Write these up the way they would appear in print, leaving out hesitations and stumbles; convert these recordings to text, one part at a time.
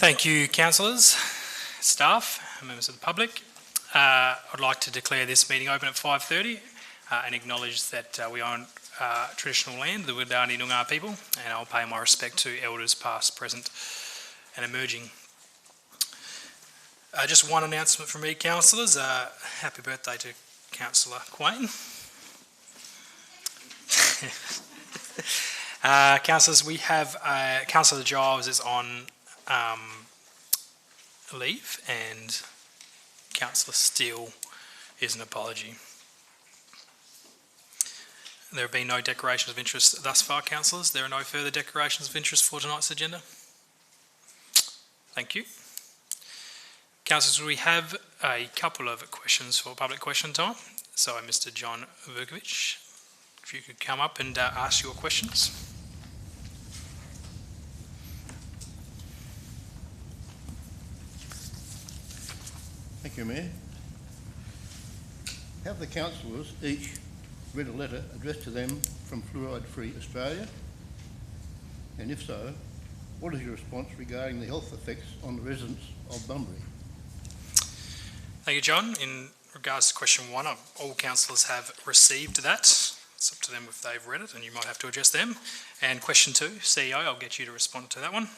Thank you, councillors, staff, and members of the public. I'd like to declare this meeting open at 5:30 and acknowledge that we are on traditional land, the Wadani Noongar people, and I'll pay my respect to elders past, present and emerging. Just one announcement from me, councillors. Happy birthday to Councillor Quain. Councillors, we have Councillor Giles is on leave, and Councillor Steele is an apology. There have been no declarations of interest thus far, councillors. There are no further declarations of interest for tonight's agenda. Thank you. Councillors, we have a couple of questions for public question time. So, Mr. John Vukovic, if you could come up and ask your questions. Thank you, Mayor. Have the councillors each read a letter addressed to them from Fluoride Free Australia? And if so, what is your response regarding the health effects on the residents of Bunbury? Thank you, John. In regards to question one, all councillors have received that. It's up to them if they've read it, and you might have to address them. And question two, CEO, I'll get you to respond to that one.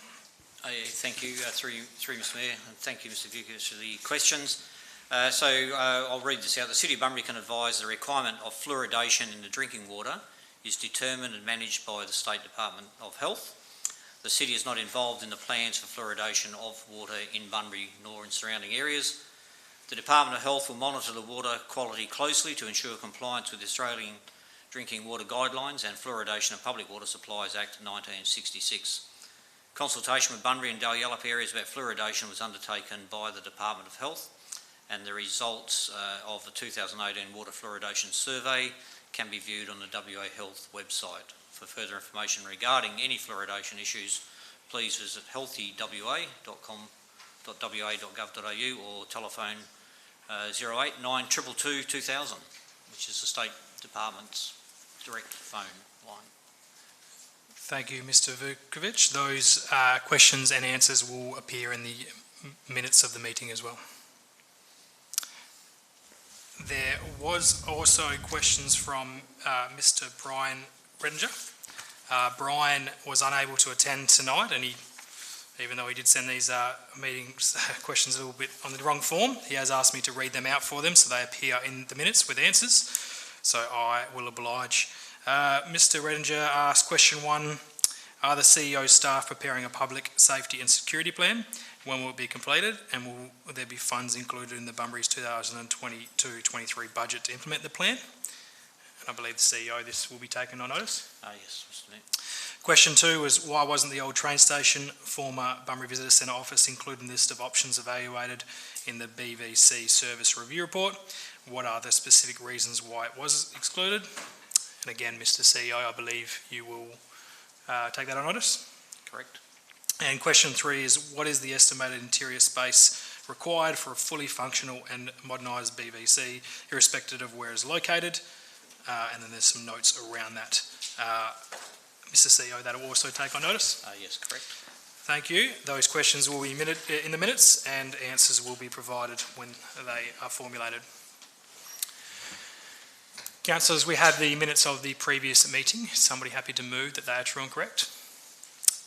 Thank you, through Mr Mayor, and thank you, Mr Vukovic, for the questions. I'll read this out. The City of Bunbury can advise the requirement of fluoridation in the drinking water is determined and managed by the State Department of Health. The City is not involved in the plans for fluoridation of water in Bunbury nor in surrounding areas. The Department of Health will monitor the water quality closely to ensure compliance with the Australian Drinking Water Guidelines and Fluoridation of Public Water Supplies Act 1966. Consultation with Bunbury and Dalyellop areas about fluoridation was undertaken by the Department of Health, and the results of the 2018 Water Fluoridation Survey can be viewed on the WA Health website. For further information regarding any fluoridation issues, please visit healthywa.com.wa.gov.au or telephone 08 9222 2000, which is the State Department's direct phone line. Thank you, Mr Vukovic. Those questions and answers will appear in the minutes of the meeting as well. There was also questions from Mr Brian Redinger. Brian was unable to attend tonight, and even though he did send these meetings questions a little bit on the wrong form, he has asked me to read them out for them so they appear in the minutes with answers. So I will oblige. Mr Redinger asked question one, are the CEO staff preparing a public safety and security plan? When will it be completed, and will there be funds included in the Bunbury's 2022-23 budget to implement the plan? And I believe the CEO, this will be taken on notice. Yes, Mr Mayor. Question two was, why wasn't the old train station, former Bunbury Visitor Centre office included in the list of options evaluated in the BVC service review report? What are the specific reasons why it was excluded? And again, Mr CEO, I believe you will take that on notice. Correct. And question three is, what is the estimated interior space required for a fully functional and modernised BVC, irrespective of where it is located? And then there's some notes around that. Mr CEO, that will also take on notice? Yes, correct. Thank you. Those questions will be in the minutes, and answers will be provided when they are formulated. Councillors, we have the minutes of the previous meeting. Is somebody happy to move that they are true and correct?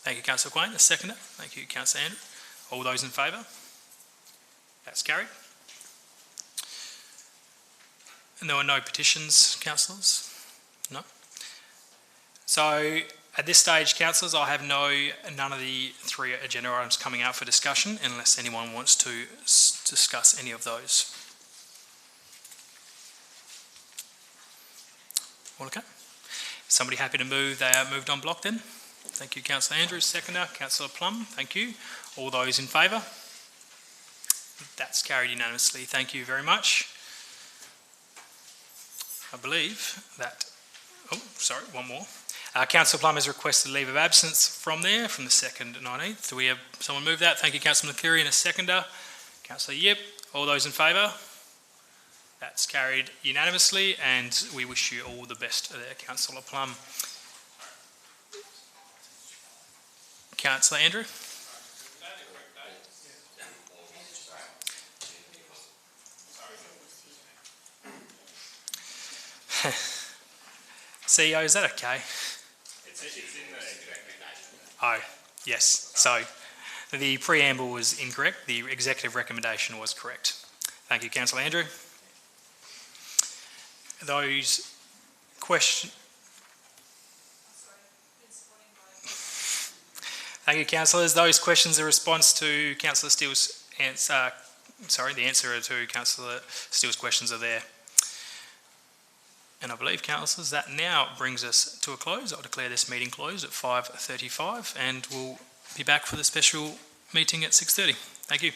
Thank you, Councillor Quain. A seconder. Thank you, Councillor Andrew. All those in favour? That's carried. And there were no petitions, councillors? No? So, at this stage, councillors, I have none of the three agenda items coming out for discussion unless anyone wants to discuss any of those. All okay? Somebody happy to move? They are moved on block then? Thank you, Councillor Andrews. Seconder, Councillor Plum. Thank you. All those in favour? That's carried unanimously. Thank you very much. I believe that... Oh, sorry, one more. Councillor Plum has requested leave of absence from the 2nd to 19th. Do we have someone move that? Thank you, Councillor McCleary, and a seconder. Councillor Yip. All those in favour? That's carried unanimously, and we wish you all the best there, Councillor Plum. Councillor Andrew? CEO, is that okay? Oh, yes. So the preamble was incorrect. The executive recommendation was correct. Thank you, Councillor Andrew. Those questions. Thank you, councillors. Those questions are response to Councillor Steele's answer. The answer to Councillor Steele's questions are there. And I believe, councillors, that now brings us to a close. I'll declare this meeting closed at 5:35, and we'll be back for the special meeting at 6:30. Thank you.